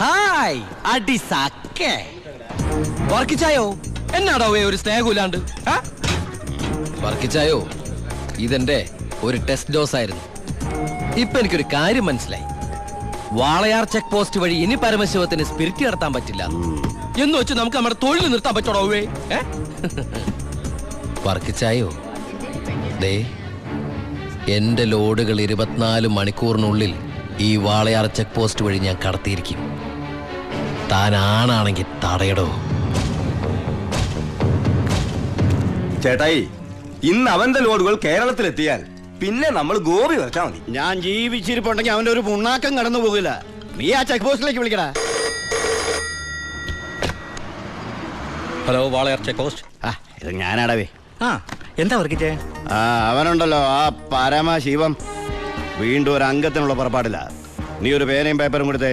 Hi അടിസാക്കേ വർക്കിച്ചായോ എന്നാടോ ഒരു സ്നേഹമില്ലാണ്ട് വർക്കിച്ചായോ ഇതെന്റെ ഒരു ടെസ്റ്റ് ഡോസ് ആയിരുന്നു. ഇപ്പൊ എനിക്കൊരു കാര്യം മനസ്സിലായി. വാളയാർ ചെക്ക് പോസ്റ്റ് വഴി ഇനി പരമശിവത്തിന് സ്പിരിറ്റ് നടത്താൻ പറ്റില്ല എന്ന് വെച്ച് നമുക്ക് നമ്മുടെ തൊഴിൽ നിർത്താൻ പറ്റോടോ? വർക്കിച്ചായോ ദേ എന്റെ ലോഡുകൾ 24 മണിക്കൂറിനുള്ളിൽ ഈ വാളയാർ ചെക്ക് പോസ്റ്റ് വഴി ഞാൻ കടത്തിയിരിക്കും. താൻ ആണാണെങ്കിൽ തടയടോ. ചേട്ടായി, ഇന്ന് അവന്റെ ലോഡുകൾ കേരളത്തിലെത്തിയാൽ പിന്നെ നമ്മൾ ഗോപി വരച്ചാൽ മതി. ഞാൻ ജീവിച്ചിരിപ്പുണ്ടെങ്കിൽ അവന്റെ ഒരു പുണ്ണാക്കം കടന്നു പോകില്ല. നീ ആ ചെക്ക് പോസ്റ്റിലേക്ക് വിളിക്കടാ. Hello Walayar check post. ഇത് ഞാനാടവേ. എന്താ വർക്കിച്ചേ? അവനുണ്ടല്ലോ ആ പരമശിവം വീണ്ടും ഒരു അംഗത്തിനുള്ള പുറപ്പാടില്ല. നീ ഒരു പേനയും പേപ്പറും കൊടുത്തേ.